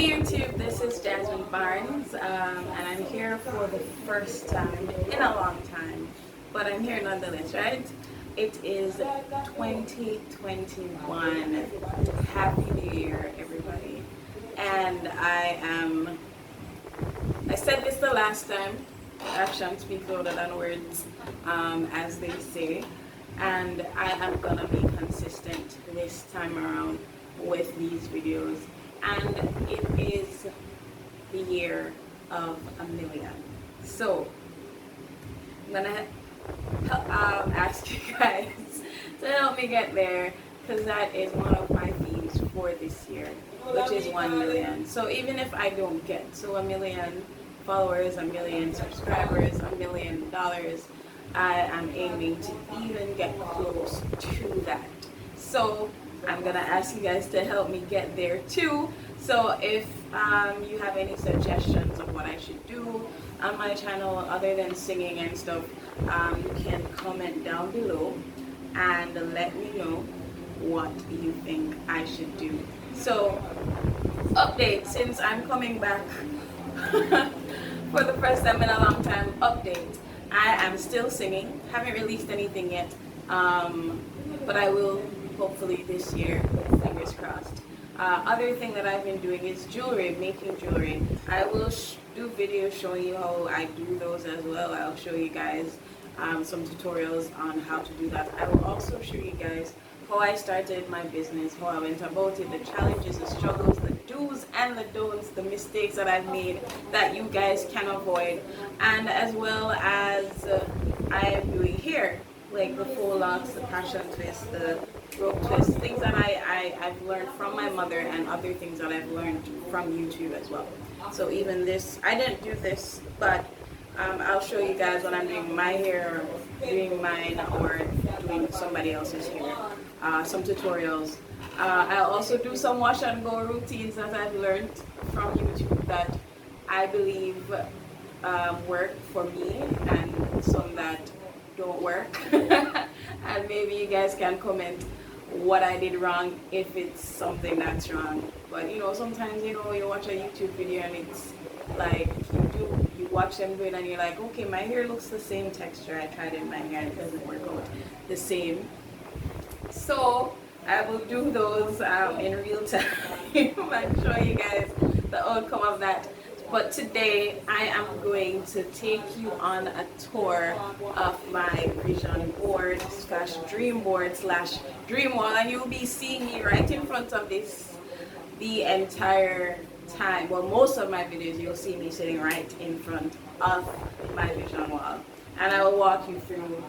YouTube, this is Jasmine Barnes, and I'm here for the first time in a long time, but I'm here nonetheless, right? It is 2021. Happy New Year, everybody. And I said this the last time, actions speak louder than words, as they say, and I am gonna be consistent this time around with these videos. And it is the year of 1,000,000. So I'm gonna ask you guys to help me get there, because that is one of my themes for this year, which is 1,000,000. So even if I don't get 1,000,000 followers, 1,000,000 subscribers, $1,000,000, I am aiming to even get close to that. So I'm gonna ask you guys to help me get there too. So if you have any suggestions of what I should do on my channel other than singing and stuff, you can comment down below and let me know what you think I should do. So update, since I'm coming back for the first time in a long time, update. I am still singing, haven't released anything yet, but I will hopefully this year, fingers crossed. Other thing that I've been doing is jewelry, making jewelry. I will do videos showing you how I do those as well. I'll show you guys some tutorials on how to do that. I will also show you guys how I started my business, how I went about it, the challenges, the struggles, the do's and the don'ts, the mistakes that I've made that you guys can avoid, and as well as I am doing here, like the full locks, the passion twist, the rope twist, things that I've learned from my mother, and other things that I've learned from YouTube as well. So even this, I didn't do this, but I'll show you guys when I'm doing my hair, or doing mine, or doing somebody else's hair, some tutorials. I'll also do some wash and go routines that I've learned from YouTube that I believe work for me, and some that don't work. And maybe you guys can comment what I did wrong if it's something that's wrong. But you know, sometimes you watch a YouTube video and it's like you watch them do it and you're like, okay, my hair looks the same texture. I tried it in my hair, it doesn't work out the same. So I will do those in real time and show you guys the outcome of that. But today I am going to take you on a tour of my vision board slash dream board slash dream wall, and you'll be seeing me right in front of this the entire time. Well, most of my videos you'll see me sitting right in front of my vision wall, and I will walk you through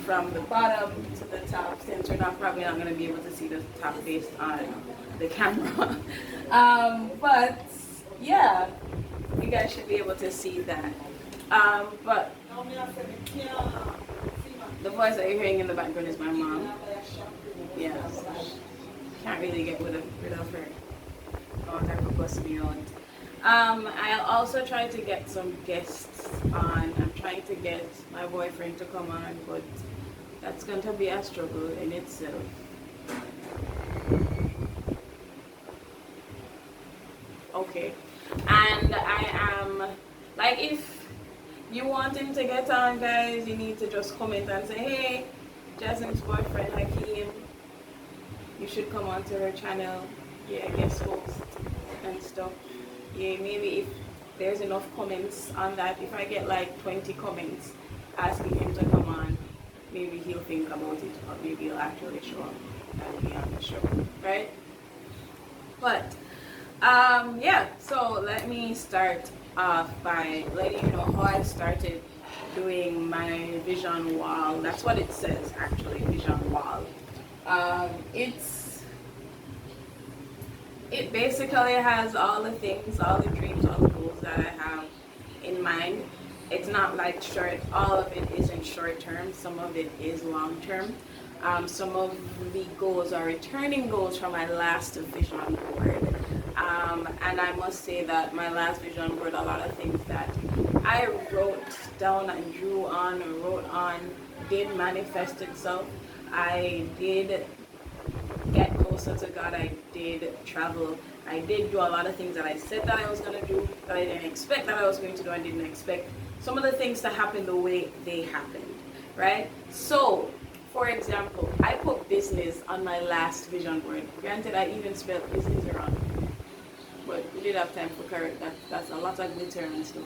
from the bottom to the top, since you're probably not going to be able to see the top based on the camera. But yeah, you guys should be able to see that. But the voice that you're hearing in the background is my mom. Yeah, can't really get rid of her. I want her to bust me out. I'll also try to get some guests on. I'm trying to get my boyfriend to come on, but that's going to be a struggle in itself. Okay, and I am like, if you want him to get on, guys, you need to just comment and say, hey, Jasmine's boyfriend Hakeem, you should come on to her channel, yeah, guest host and stuff. Yeah, maybe if there's enough comments on that, if I get like 20 comments asking him to come on, maybe he'll think about it, or maybe he'll actually show up and be on the show, right? But yeah, so let me start off by letting you know how I started doing my vision wall. That's what it says, actually, vision wall. It basically has all the things, all the dreams, all the goals that I have in mind. It's not like short, all of it isn't short term, some of it is long term. Some of the goals are returning goals from my last vision board. And I must say that my last vision board, a lot of things that I wrote down and drew on or wrote on did manifest itself. I did get closer to God. I did travel I did do a lot of things that I said that I was going to do, that I didn't expect that I was going to do, and didn't expect some of the things to happen the way they happened, right? So, for example, I put business on my last vision board. Granted, I even spelled business wrong, but we did have time for correct that. That's a lot of glitter and stuff.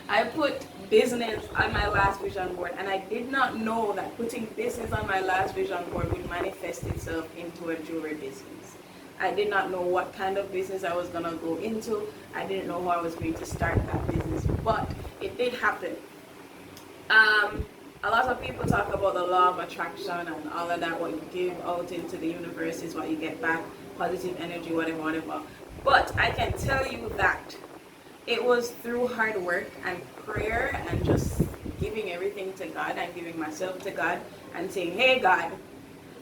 I put business on my last vision board, and I did not know that putting business on my last vision board would manifest itself into a jewelry business. I did not know what kind of business I was going to go into. I didn't know how I was going to start that business, but it did happen. A lot of people talk about the law of attraction and all of that. What you give out into the universe is what you get back, positive energy, whatever. But I can tell you that it was through hard work and prayer and just giving everything to God and giving myself to God and saying, hey God,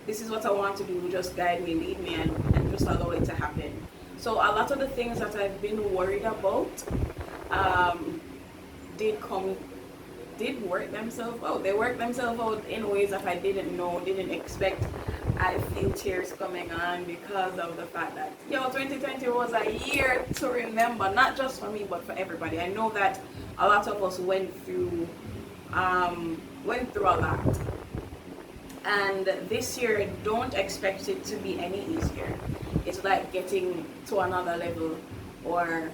this is what I want to do, just guide me, lead me, and just allow it to happen. So a lot of the things that I've been worried about did work themselves out. They worked themselves out in ways that I didn't know, didn't expect. I feel tears coming on because of the fact that 2020 was a year to remember, not just for me but for everybody. I know that a lot of us went through a lot, and this year don't expect it to be any easier. It's like getting to another level, or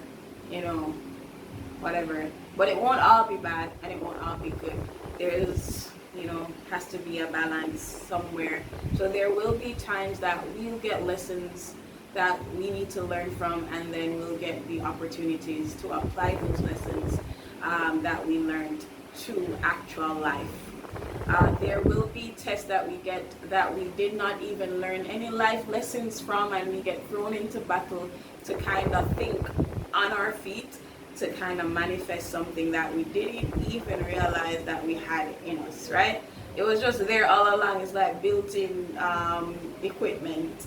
whatever, but it won't all be bad and it won't all be good. There is has to be a balance somewhere. So there will be times that we'll get lessons that we need to learn from, and then we'll get the opportunities to apply those lessons that we learned to actual life. There will be tests that we get that we did not even learn any life lessons from, and we get thrown into battle to kind of think on our feet, to kind of manifest something that we didn't even realize that we had in us, right? It was just there all along. It's like built-in equipment.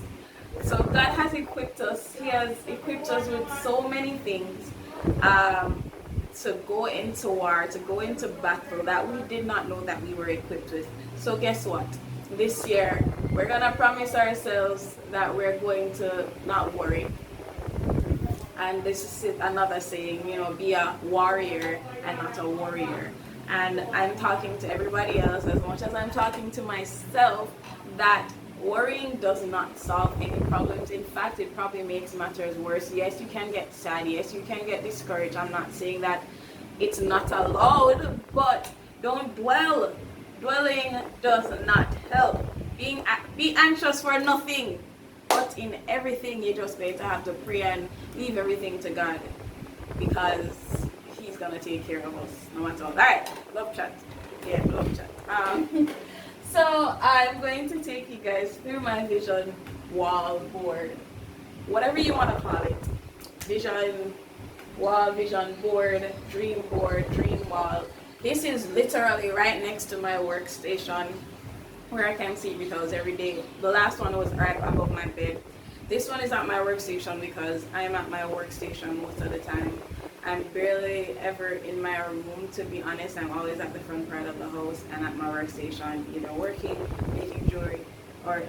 So God has equipped us. He has equipped us with so many things to go into war, to go into battle that we did not know that we were equipped with. So guess what? This year, we're going to promise ourselves that we're going to not worry. And this is another saying, be a warrior and not a warrior. And I'm talking to everybody else as much as I'm talking to myself, that worrying does not solve any problems. In fact, it probably makes matters worse. Yes, you can get sad. Yes, you can get discouraged. I'm not saying that it's not allowed, but don't dwell. Dwelling does not help. Be anxious for nothing. But in everything, you're just going to have to pray and leave everything to God, because He's going to take care of us no matter what. Alright, love chat. Yeah, love chat. So I'm going to take you guys through my vision wall board. Whatever you want to call it. Vision wall, vision board, dream wall. This is literally right next to my workstation, where I can see because every day. The last one was right above my bed. This one is at my workstation because I am at my workstation most of the time. I'm barely ever in my room, to be honest. I'm always at the front part of the house and at my workstation, either working, making jewelry, or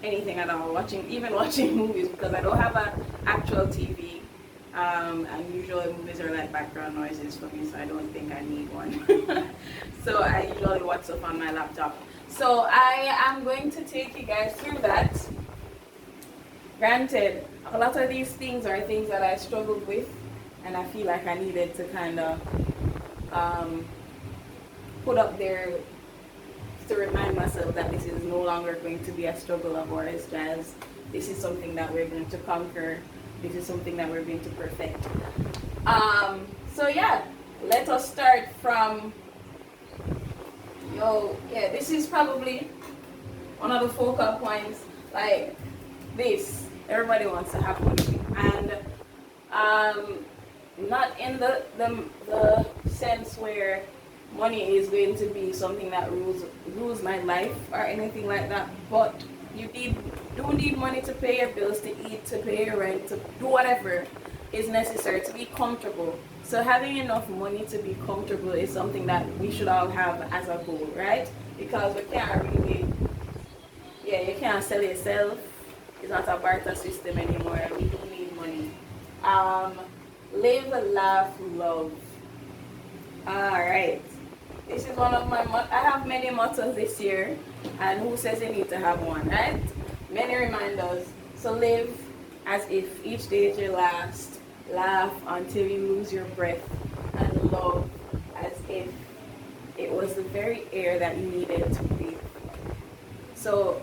anything at all. Even watching movies, because I don't have an actual TV. And usually movies are like background noises for me, so I don't think I need one. So I usually watch stuff on my laptop. So I am going to take you guys through that. Granted, a lot of these things are things that I struggled with, and I feel like I needed to kind of put up there to remind myself that this is no longer going to be a struggle of ours, as this is something that we're going to conquer. This is something that we're going to perfect. So yeah, let us start from, this is probably one of the focal points, like this. Everybody wants to have money, and not in the sense where money is going to be something that rules my life or anything like that, but you do need money to pay your bills, to eat, to pay your rent, to do whatever is necessary to be comfortable. So having enough money to be comfortable is something that we should all have as a goal, right? Because we can't really, you can't sell yourself, It's not a barter system anymore. We do need money. Live, laugh, love. Alright. This is one of my I have many mottos this year, and who says you need to have one, right? Many reminders. So live as if each day is your last. Laugh until you lose your breath, and love as if it was the very air that you needed to breathe. So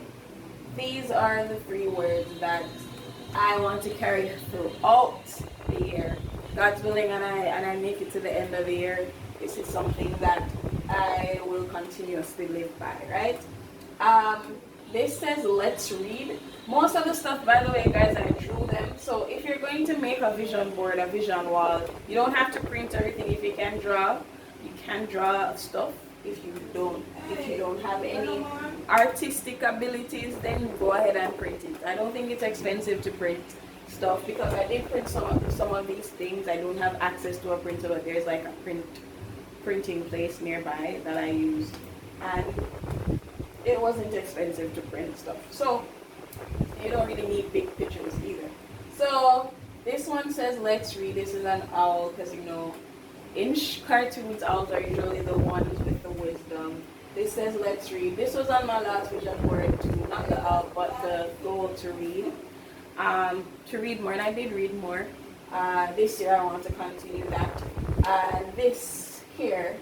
these are the 3 words that I want to carry throughout the year. God's willing, and I make it to the end of the year. This is something that I will continuously live by, right? This says let's read. Most of the stuff, by the way, guys, I drew them. So if you're going to make a vision board, a vision wall, you don't have to print everything. If you can draw stuff. If you don't have any artistic abilities, then go ahead and print it. I don't think it's expensive to print stuff, because I did print some of these things. I don't have access to a printer, but there's like a printing place nearby that I used, and it wasn't expensive to print stuff. So you don't really need big pictures either. So this one says let's read. This is an owl, because in cartoons, owls are usually the ones with the wisdom. This says let's read. This was on my last vision board too, not the owl, but the goal to read. To read more, and I did read more. This year I want to continue that. This here,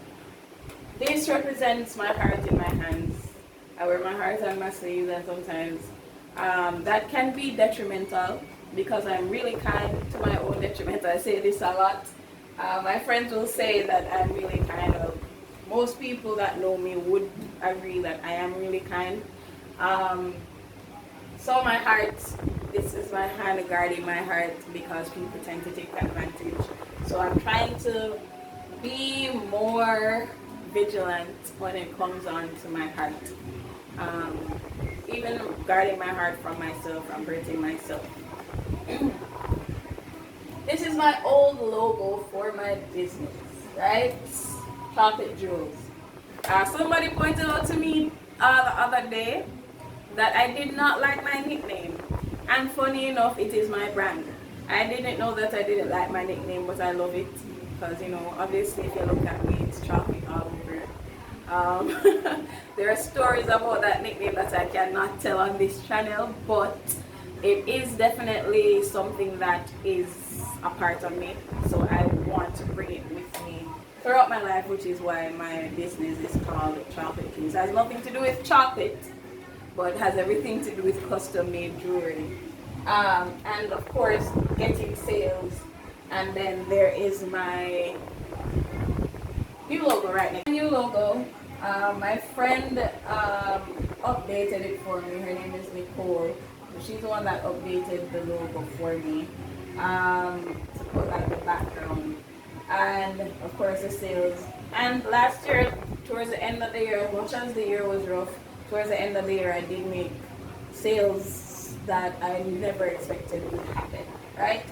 this represents my heart in my hands. I wear my heart on my sleeves, and sometimes that can be detrimental, because I'm really kind to my own detriment. I say this a lot. My friends will say that I'm really kind. Most people that know me would agree that I am really kind. So my heart, this is my hand guarding my heart, because people tend to take advantage. So I'm trying to be more vigilant when it comes on to my heart. Even guarding my heart from myself, from hurting myself. This is my old logo for my business, right? Chocolate Jewels. Somebody pointed out to me the other day that I did not like my nickname. And funny enough, it is my brand. I didn't know that I didn't like my nickname, but I love it. Because, obviously if you look at me, it's chocolate all over. There are stories about that nickname that I cannot tell on this channel, but it is definitely something that is a part of me. So I want to bring it with me throughout my life, which is why my business is called Chocolate Kings. It has nothing to do with chocolate, but has everything to do with custom made jewelry. And of course, getting sales. And then there is my new logo right now. New logo. My friend updated it for me. Her name is Nicole. She's the one that updated the logo for me. To put like the background. And of course the sales. And last year, towards the end of the year, as much as the year was rough, towards the end of the year I did make sales that I never expected would happen, right?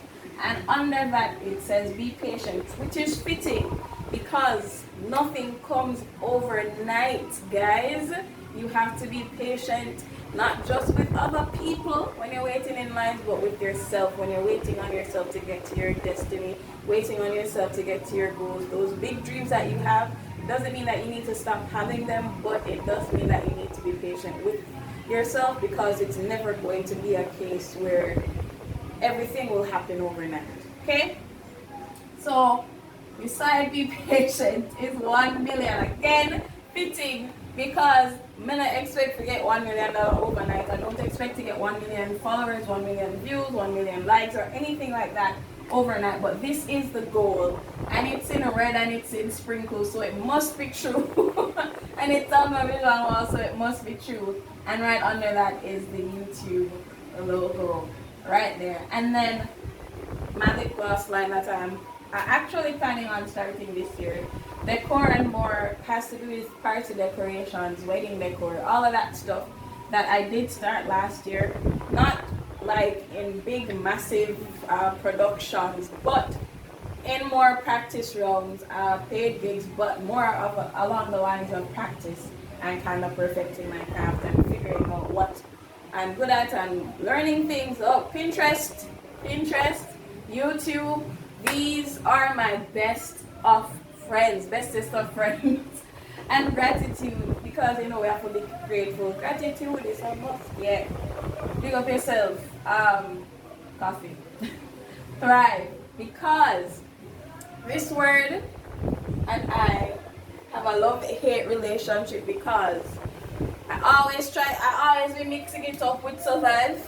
And under that it says be patient, which is fitting, because nothing comes overnight, guys. You have to be patient, not just with other people when you're waiting in lines, but with yourself, when you're waiting on yourself to get to your destiny, waiting on yourself to get to your goals. Those big dreams that you have, doesn't mean that you need to stop having them, but it does mean that you need to be patient with yourself, because it's never going to be a case where everything will happen overnight. Okay? So beside be patient is 1 million. Again, fitting, because I don't expect to get $1 million overnight. I don't expect to get 1 million followers, 1 million views, 1 million likes, or anything like that overnight. But this is the goal, and it's in red and it's in sprinkles, so it must be true. And it's on my vision wall, so it must be true. And right under that is the YouTube logo right there. And then my lip gloss line that I'm actually planning on starting this year. Decor and more has to do with party decorations, wedding decor, all of that stuff that I did start last year. Not like in big massive productions, but in more practice rounds, paid gigs, but more of along the lines of practice and kind of perfecting my craft and figuring out what I'm good at and learning things. Oh, Pinterest, YouTube. These are my best of friends, bestest of friends. And gratitude, because we have to be grateful. Gratitude is a must. Yeah. Big up yourself. Coffee. Thrive. Because this word and I have a love-hate relationship, because I always be mixing it up with survive.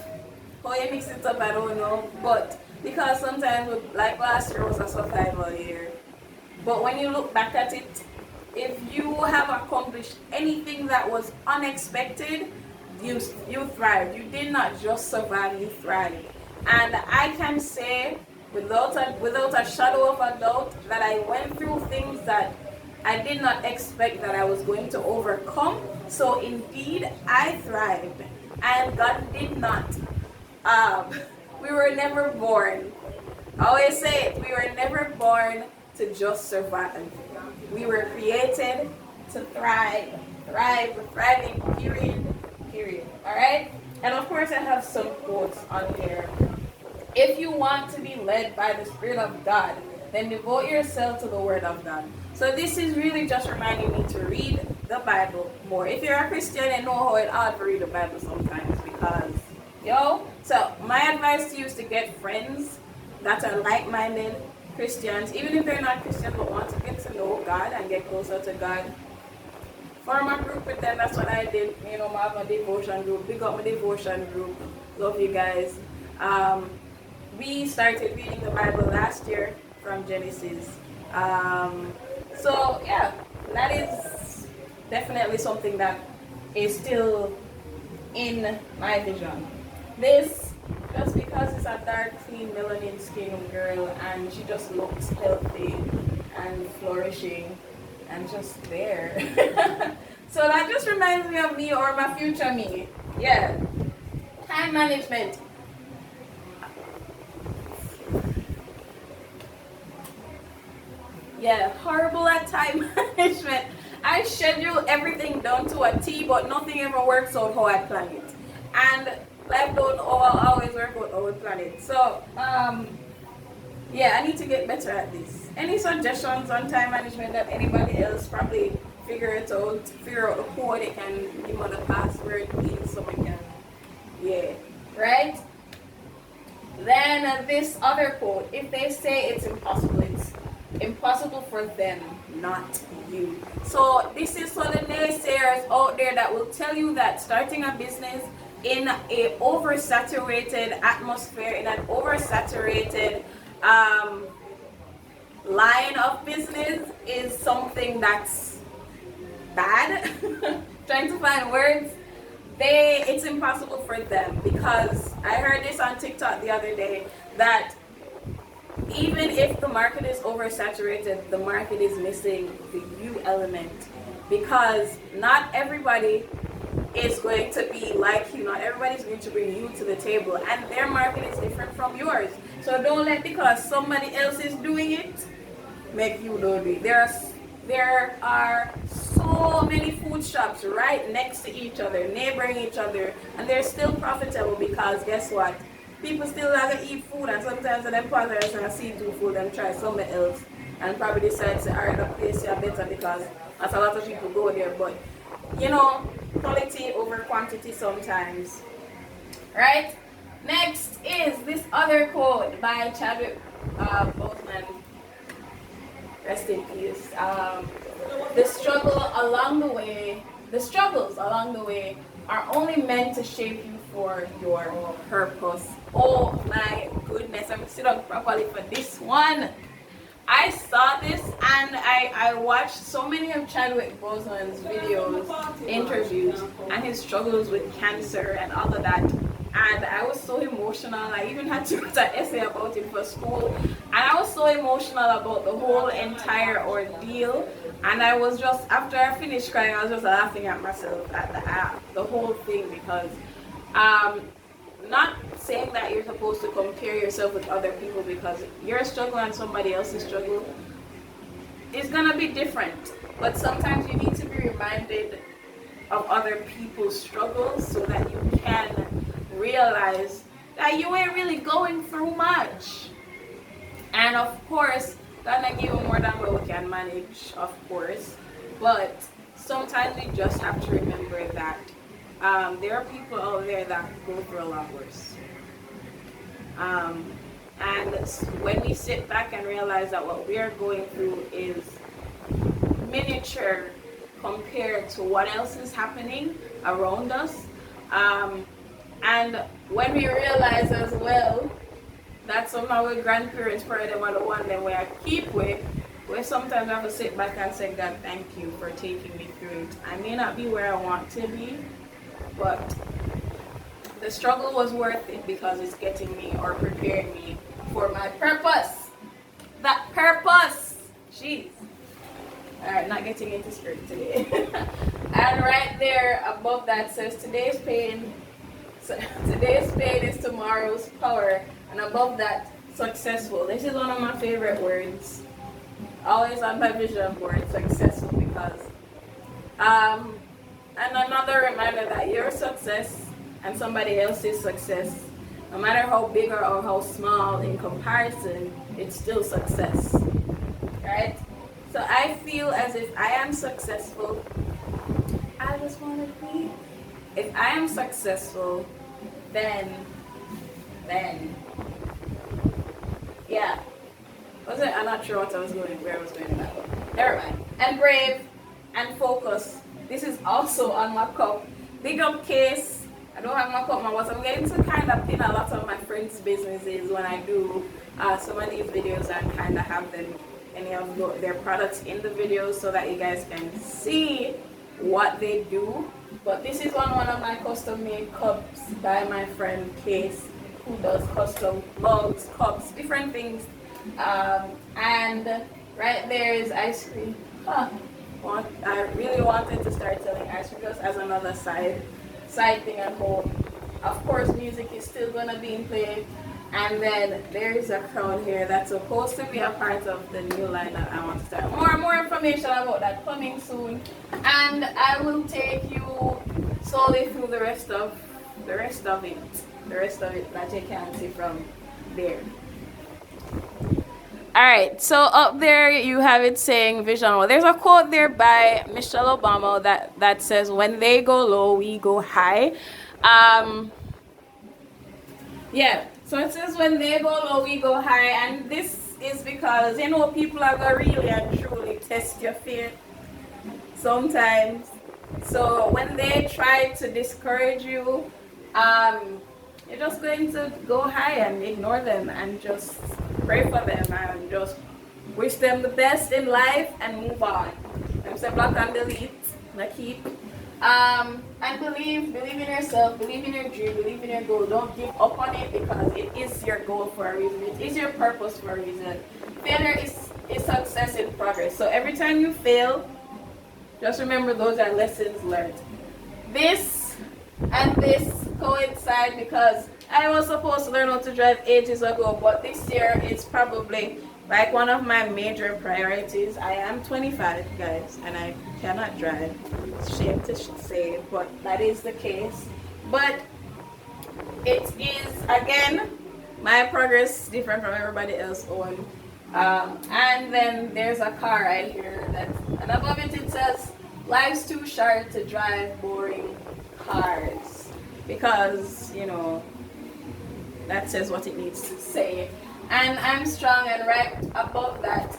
How you mix it up, I don't know. But because sometimes, like last year was a survival year. But when you look back at it, if you have accomplished anything that was unexpected, you thrived. You did not just survive, you thrived. And I can say without a shadow of a doubt that I went through things that I did not expect that I was going to overcome. So indeed, I thrived. And God did not. We were never born. I always say it, we were never born to just survive. We were created to thrive. Thrive, thriving, period. Alright? And of course I have some quotes on here. If you want to be led by the Spirit of God, then devote yourself to the Word of God. So this is really just reminding me to read the Bible more. If you're a Christian, you know how it's hard to read the Bible sometimes, because, so my advice to you is to get friends that are like-minded Christians, even if they're not Christians but want to get to know God and get closer to God. Form a group with them. That's what I did. I have a devotion group. Big up my devotion group. Love you guys. We started reading the Bible last year from Genesis. So yeah, that is definitely something that is still in my vision. This, just because it's a dark, clean, melanin skin girl and she just looks healthy and flourishing and just there. So that just reminds me of me or my future me. Yeah. Time management. Yeah, horrible at time management. I schedule everything down to a T, but nothing ever works out how I plan it. And life don't always work out how we plan it. So, yeah, I need to get better at this. Any suggestions on time management that anybody else probably figure out the code, they can give me the password, please, so we can, yeah, right? Then this other quote, if they say it's impossible for them, not you. So this is for the naysayers out there that will tell you that starting a business in a oversaturated atmosphere, in an oversaturated line of business is something that's bad. Trying to find words. It's impossible for them, because I heard this on TikTok the other day that even if the market is oversaturated, the market is missing the you element, because not everybody is going to be like you. Not everybody is going to bring you to the table, and their market is different from yours. So don't let, because somebody else is doing it, make you don't do it. There are so many food shops right next to each other, neighboring each other, and they're still profitable, because guess what? People still have to eat food, and sometimes them partners and see two food and try something else and probably decide to alright, the place is better, because that's a lot of people go there. But quality over quantity sometimes. Right? Next is this other quote by Chadwick Boseman. Rest in peace. The struggles along the way are only meant to shape you for your purpose. Oh my goodness, I'm sit up properly for this one. I saw this and I watched so many of Chadwick Boseman's videos, interviews, and his struggles with cancer and all of that. And I was so emotional. I even had to write an essay about it for school. And I was so emotional about the whole entire ordeal. And I was just, after I finished crying, I was just laughing at myself at the whole thing, because not saying that you're supposed to compare yourself with other people, because your struggle and somebody else's struggle is gonna be different. But sometimes you need to be reminded of other people's struggles so that you can realize that you ain't really going through much. And of course, gonna give you more than what we can manage, of course. But sometimes we just have to remember that there are people out there that go through a lot worse. And when we sit back and realize that what we are going through is miniature compared to what else is happening around us, and when we realize as well that some of our grandparents probably them are the one that we are keep with, we sometimes have to sit back and say, God, thank you for taking me through it. I may not be where I want to be, but the struggle was worth it because it's getting me or preparing me for my purpose. That purpose. Jeez. Alright, not getting into spirit today. And right there above that says today's pain is tomorrow's power. And above that, successful. This is one of my favorite words. Always on my vision board, successful, because and another reminder that your success and somebody else's success, no matter how big or how small in comparison, it's still success. Right? So I feel as if I am successful. I just want to be. If I am successful, then yeah. I'm not sure where I was going with that one. Never mind. And brave and focus. This is also on my cup. Big up case. I don't have my cup, but I'm getting to kind of pin a lot of my friends' businesses when I do some of these videos and kind of have them, any of their products in the videos so that you guys can see what they do. But this is one of my custom made cups by my friend Case, who does custom mugs, cups, different things. And right there is ice cream. I really wanted to start selling ice cream just as another side thing at home. Of course, music is still gonna be in play. And then there is a crown here that's supposed to be a part of the new line that I want to start. More information about that coming soon. And I will take you slowly through the rest of it that you can see from there. Alright, so up there you have it saying vision. Well, there's a quote there by Michelle Obama that says, when they go low, we go high. Yeah, so it says when they go low, we go high. And this is because, people are going to really and truly test your faith sometimes. So when they try to discourage you, you're just going to go high and ignore them and just pray for them and just wish them the best in life and move on. I'm saying block and delete, like keep. And believe in yourself, believe in your dream, believe in your goal. Don't give up on it because it is your goal for a reason. It is your purpose for a reason. Failure is success in progress. So every time you fail, just remember those are lessons learned. This and this coincide because I was supposed to learn how to drive ages ago, but this year is probably like one of my major priorities. I am 25, guys, and I cannot drive. It's a shame to say, but that is the case. But it is, again, my progress different from everybody else's own. And then there's a car right here, and above it says, life's too short to drive boring cars. Because, that says what it needs to say. And I'm strong, and right above that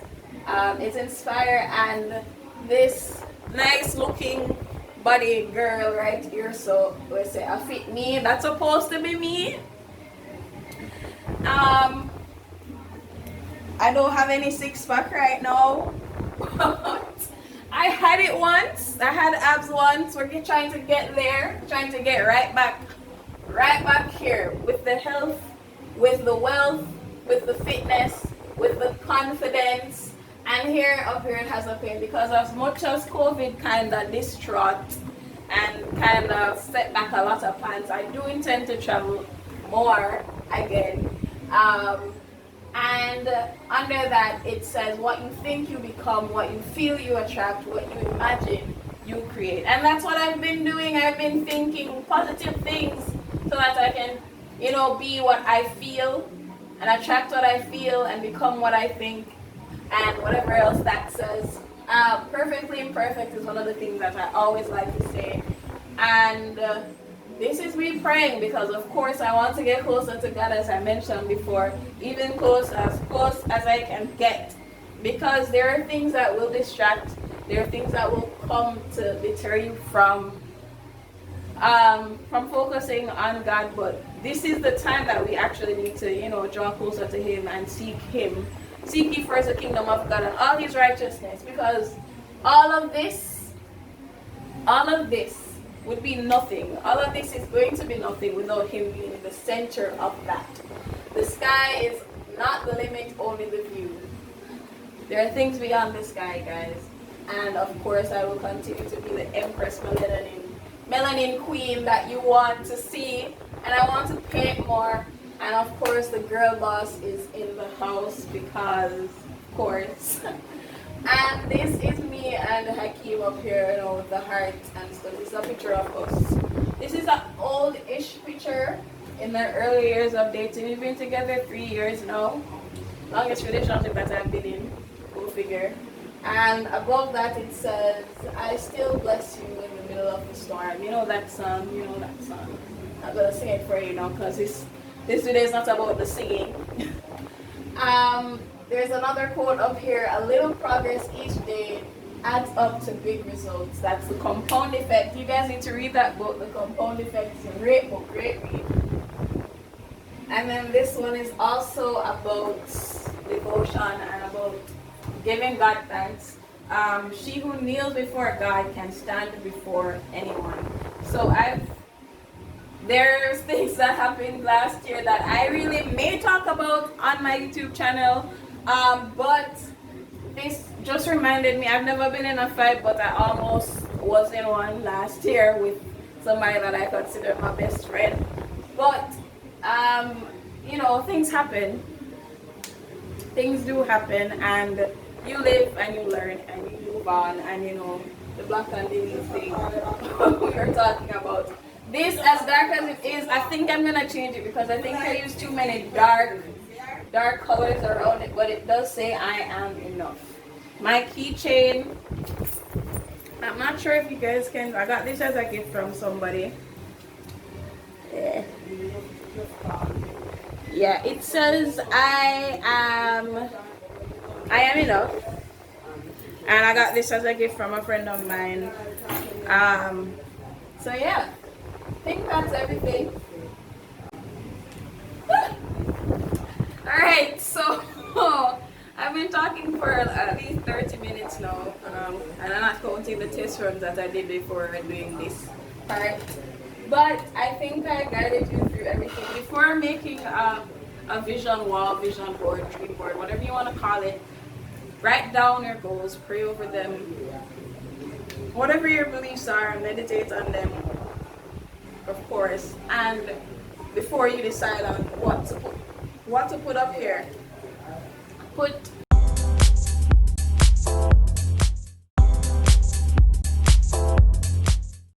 is inspire, and this nice looking body girl right here. So we say I fit me. That's supposed to be me. I don't have any six-pack right now. I had it once. I had abs once. We're trying to get there. Trying to get right back here with the health, with the wealth, with the fitness, with the confidence. And up here it has a pain because as much as COVID kind of distraught and kind of set back a lot of plans, I do intend to travel more again. And under that it says what you think you become, what you feel you attract, what you imagine you create. And that's what I've been doing. I've been thinking positive things so that I can, be what I feel and attract what I feel and become what I think and whatever else that says. Perfectly imperfect is one of the things that I always like to say. And this is me praying because, of course, I want to get closer to God, as I mentioned before, even close as I can get. Because there are things that will distract, there are things that will come to deter you from focusing on God. But this is the time that we actually need to, draw closer to Him and seek Him. Seek ye first the kingdom of God and all His righteousness, because all of this would be nothing. All of this is going to be nothing without Him being in the center of that. The sky is not the limit, only the view. There are things beyond the sky, guys. And of course, I will continue to be the Empress Melanin Queen that you want to see. And I want to paint more. And of course, the girl boss is in the house because, of course. And this is me and Hakeem up here, with the heart and stuff. This is a picture of us. This is an old-ish picture in the early years of dating. We've been together 3 years now. Longest relationship that I've been in. Go figure. And above that it says, I still bless you in the middle of the storm. You know that song? I'm going to sing it for you now because this video is not about the singing. There's another quote up here, a little progress each day adds up to big results. That's the Compound Effect. You guys need to read that book, The Compound Effect. It's a great book, great read. And then this one is also about devotion and about giving God thanks. She who kneels before God can stand before anyone. So there's things that happened last year that I really may talk about on my YouTube channel. But this just reminded me, I've never been in a fight, but I almost was in one last year with somebody that I consider my best friend. But, things happen. Things do happen, and you live and you learn and you move on, and the black and the thing we were talking about. This, as dark as it is, I think I'm gonna change it because I think I use too many dark colors around it, but it does say I am enough. My keychain, I'm not sure if you guys can, I got this as a gift from somebody. Yeah, it says I am enough, and I got this as a gift from a friend of mine. So yeah, I think that's everything. Alright, so I've been talking for at least 30 minutes now, and I'm not counting the test runs that I did before doing this part. But I think I guided you through everything. Before making a vision wall, vision board, dream board, whatever you want to call it, write down your goals, pray over them, whatever your beliefs are, meditate on them, of course. And before you decide on what to put up here, put